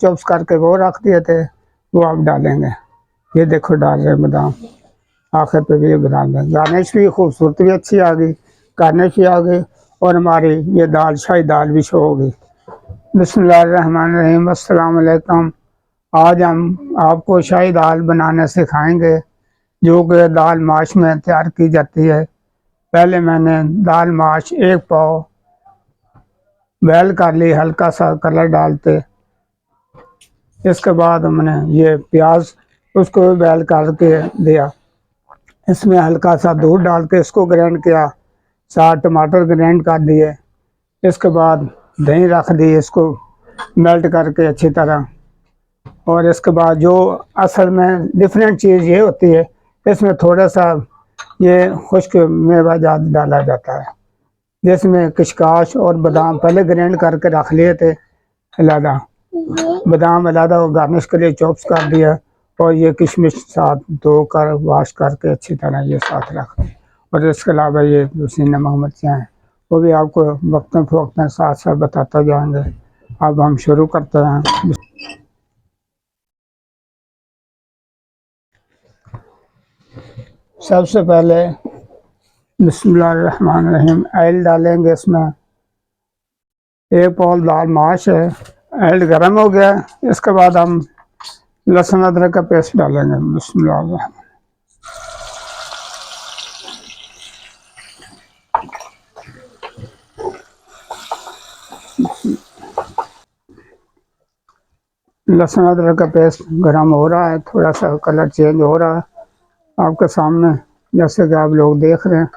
Chops करके वो रख दिए थे, वो आप डालेंगे। ये देखो डाल रहे बादाम, आखिर पे भी ये डाल रहे। गार्निश भी खूबसूरती भी अच्छी आ गई, गार्निश भी आ गई, और हमारी ये दाल शाही दाल भी शो हो गई। बिस्मिल्लाहिर्रहमानिर्रहीम, अस्सलाम वालेकुम। आज हम आपको शाही दाल बनाना सिखाएंगे, जो कि दाल माश में तैयार की जाती है। पहले मैंने दाल माश 1 पाव बॉयल कर ली, हल्का सा कलर डालते। इसके बाद हमने ये प्याज उसको भी बॉयल करके दिया, इसमें हल्का सा दूध डाल के इसको ग्राइंड किया, 7 टमाटर ग्राइंड कर दिए। इसके बाद दही रख दी, इसको मेल्ट करके अच्छी तरह। और इसके बाद जो असल में डिफरेंट चीज़ ये होती है, इसमें थोड़ा सा ये खुश्क मेवा जात डाला जाता है, जिसमें किशकाश और बादाम पहले ग्राइंड करके रख लिए थे अलहदा, बादाम अलहदा गार्निश के लिए चॉप्स कर दिया, और ये किशमिश साथ धोकर वाश करके अच्छी तरह ये साथ रख दी। और इसके अलावा ये दूसरी नमक मिर्चें हैं, वो भी आपको वक्तन फ़वक्तन साथ साथ बताता जाएंगे। अब हम शुरू करते हैं। सबसे पहले बिस्मिल्लाहिर्रहमानिर्रहीम ऑयल डालेंगे। इसमें 1 पाव दाल माश है, ऑयल गर्म हो गया। इसके बाद हम लहसुन अदरक का पेस्ट डालेंगे। बिस्मिल्लाह। लहसुन अदरक का पेस्ट गर्म हो रहा है, थोड़ा सा कलर चेंज हो रहा है आपके सामने, जैसे कि आप लोग देख रहे हैं।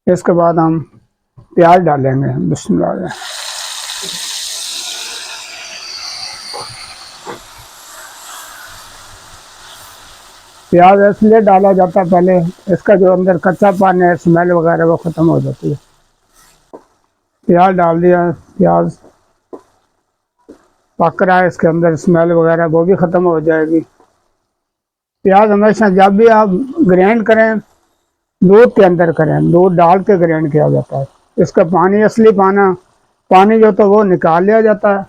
इसके बाद हम प्याज डालेंगे। बिस्मिल्लाह। प्याज इसलिए डाला जाता है, पहले इसका जो अंदर कच्चा पानी है, स्मेल वगैरह वो ख़त्म हो जाती है। प्याज डाल दिया, प्याज पक रहा है, इसके अंदर स्मेल वगैरह वो भी ख़त्म हो जाएगी। प्याज हमेशा जब भी आप ग्राइंड करें, दूध के अंदर करें, दूध डाल के ग्राइंड किया जाता है। इसका पानी असली पानी जो तो वो निकाल लिया जाता है,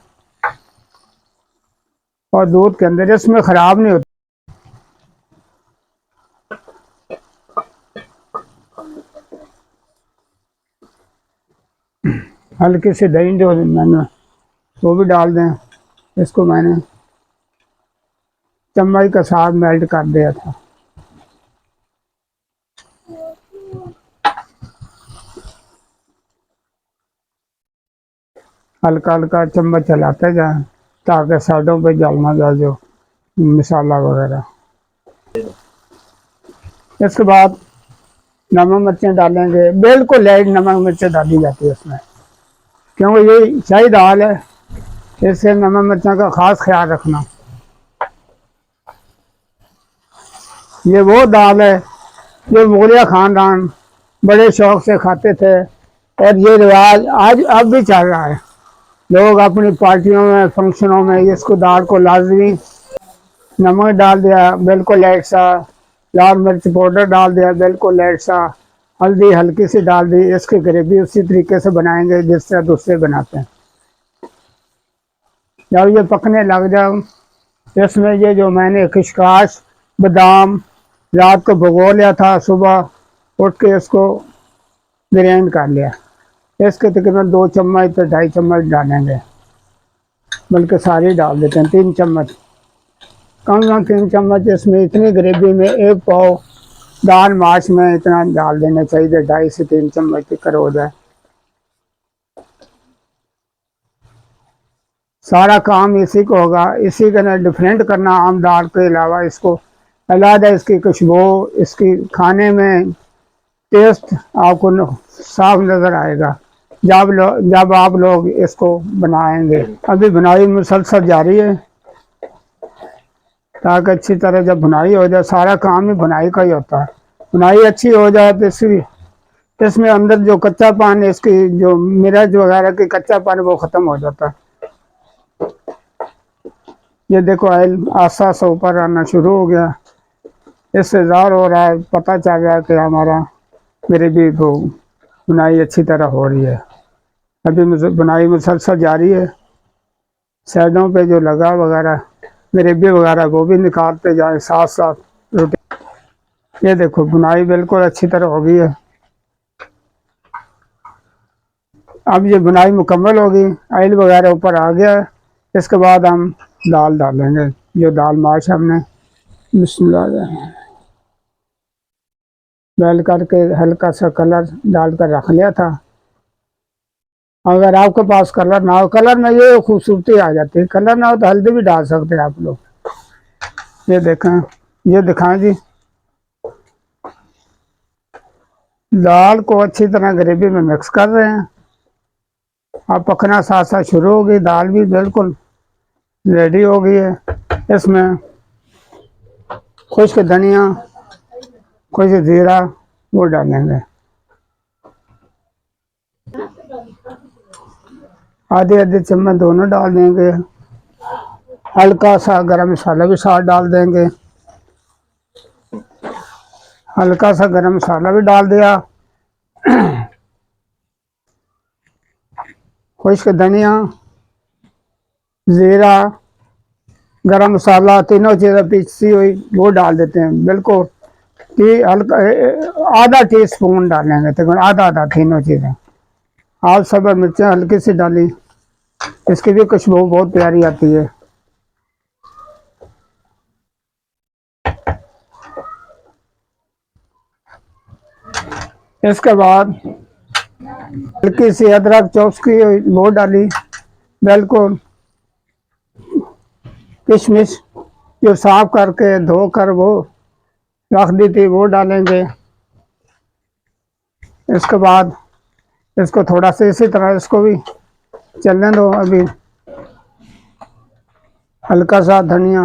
और दूध के अंदर इसमें ख़राब नहीं होता। हल्की सी दही जो मैंने वो भी डाल दें। इसको मैंने चम्मच के साथ मेल्ट कर दिया था। हल्का हल्का चम्मच चलाते जाएं, ताकि साइडों पे जल ना जाए जो मसाला वगैरह। इसके बाद नमक मिर्चें डालेंगे, बिल्कुल लाइट नमक मिर्चें डाली जाती है इसमें, क्योंकि ये शाही दाल है, इससे नमक मिर्चों का ख़ास ख्याल रखना। ये वो दाल है जो मुगलिया ख़ानदान बड़े शौक़ से खाते थे, और ये रिवाज आज अब भी चल रहा है। लोग अपनी पार्टियों में, फंक्शनों में इसको दाल को लाजमी नमक डाल दिया बिल्कुल लाइट सा, लाल मिर्च पाउडर डाल दिया बिल्कुल लाइट सा, हल्दी हल्की सी डाल दी। इसकी ग्रेवी उसी तरीके से बनाएंगे जिस तरह दूसरे बनाते हैं। जब ये पकने लग जाए, इसमें ये जो मैंने खिशकाश बादाम रात को भिगो लिया था, सुबह उठ के इसको ग्राइंड कर लिया। इसके तकरीबन 2 चम्मच तो 2.5 चम्मच डालेंगे, बल्कि सारी डाल देते हैं, 3 चम्मच कम से कम 3 चम्मच। इसमें इतनी ग्रेवी में 1 पाव दाल माश में इतना डाल देना चाहिए, 2.5 से 3 चम्मच तक हो जाए। सारा काम इसी को होगा, इसी का डिफरेंट करना आम दाल के अलावा। इसको अलग इसकी खुशबू, इसकी खाने में टेस्ट आपको साफ नज़र आएगा जब आप लोग इसको बनाएंगे। अभी बुनाई मुसलसल जारी है, ताकि अच्छी तरह जब बुनाई हो जाए, सारा काम ही बुनाई का ही होता है। बुनाई अच्छी हो जाए तो इसमें अंदर जो कच्चा पान, इसकी जो मिर्च वगैरह की कच्चा पान वो ख़त्म हो जाता है। ये देखो ऑयल आस्ता आस्ता ऊपर आना शुरू हो गया, इससे ज़ाहिर हो रहा है, पता चल रहा है कि हमारा ग्रेवी को बुनाई अच्छी तरह हो रही है। अभी बुनाई मुसलसल जारी है, साइडों पे जो लगा वगैरह ग्रेवी वगैरह वो भी निकालते जाए साथ साथ रोटी। ये देखो बुनाई बिल्कुल अच्छी तरह हो गई है। अब ये बुनाई मुकम्मल होगी, ऑयल वगैरह ऊपर आ गया है। इसके बाद हम दाल डालेंगे, जो दाल माश हमने बिस्मिल्लाह बॉयल करके हल्का सा कलर डालकर रख लिया था। अगर आपके पास कलर ना हो, कलर में ये खूबसूरती आ जाती है, कलर ना हो तो हल्दी भी डाल सकते हैं आप लोग। ये देखें, ये दिखाएं जी, दाल को अच्छी तरह ग्रेवी में मिक्स कर रहे हैं। अब पकना साथ साथ शुरू हो गई, दाल भी बिल्कुल रेडी हो गई है। इसमें खुश्क धनिया, खुश्क जीरा वो डालेंगे, आधे आधे चम्मच दोनों डाल देंगे। हल्का सा गरम मसाला भी साथ डाल देंगे, हल्का सा गरम मसाला भी डाल दिया। खुश्क धनिया, जीरा, गरम मसाला तीनों चीज़ें पीसी हुई वो डाल देते हैं बिल्कुल कि हल्का आधा टी स्पून डालेंगे, तकरीबन आधा आधा तीनों चीज़ें। आप सब मिर्चें हल्की सी डाली, इसकी भी खुशबू बहुत प्यारी आती है। इसके बाद हल्की सी अदरक चॉप्स की वो डाली, बिल्कुल किशमिश जो साफ करके धोकर वो रख दी थी वो डालेंगे। इसके बाद इसको थोड़ा सा इसी तरह इसको भी चलने दो। अभी हल्का सा धनिया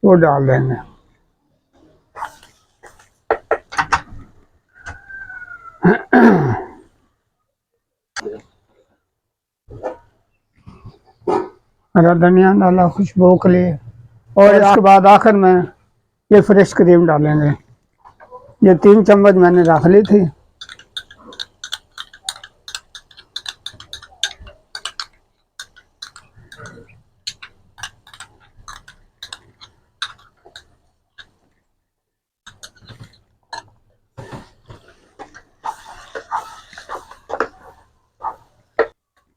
वो डाल देंगे, हरा धनिया डाला खुशबू के लिए। और इसके बाद आखिर में ये फ्रेश क्रीम डालेंगे, ये 3 चम्मच मैंने रख ली थी।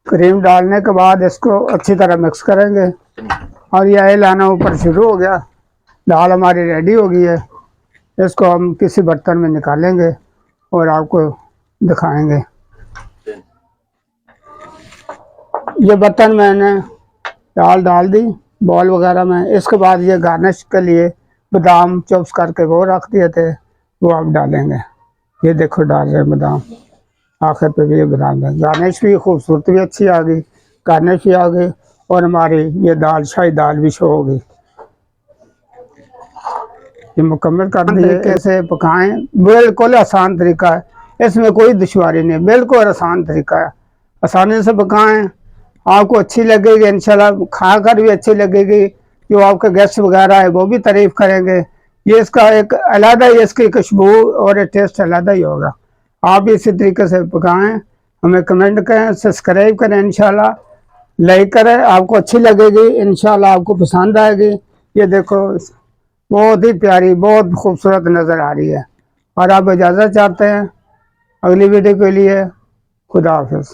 क्रीम डालने के बाद इसको अच्छी तरह मिक्स करेंगे और ये ऑयल आना ऊपर शुरू हो गया। दाल हमारी रेडी हो गई है। इसको हम किसी बर्तन में निकालेंगे और आपको दिखाएंगे। ये बर्तन मैंने दाल डाल दी बॉल वगैरह में। इसके बाद ये गार्निश के लिए बादाम चॉप्स करके वो रख दिए थे वो आप डालेंगे। ये देखो डाल रहे बादाम, आखिर पे भी ये बादाम है। गार्निश भी खूबसूरती भी अच्छी आ गई, गार्निश भी आ गई और हमारी ये दाल शाही दाल भी शो हो गई। ये मुकम्मल कर तरीके से पकाएं, बिल्कुल आसान तरीका है, इसमें कोई दुश्वारी नहीं, बिल्कुल आसान तरीका है। आसानी से पकाएं, आपको अच्छी लगेगी इंशाल्लाह, खाकर भी अच्छी लगेगी। जो आपके गेस्ट वगैरह है वो भी तारीफ करेंगे। ये इसका एक अलग ही इसकी खुशबू और टेस्ट अलग ही होगा। आप इसी तरीके से पकाएं, हमें कमेंट करें, सब्सक्राइब करें, इंशाल्लाह लाइक करें, आपको अच्छी लगेगी, इंशाल्लाह आपको पसंद आएगी। ये देखो बहुत ही प्यारी, बहुत खूबसूरत नज़र आ रही है। और आप इजाज़त चाहते हैं अगली वीडियो के लिए। खुदा हाफिज़।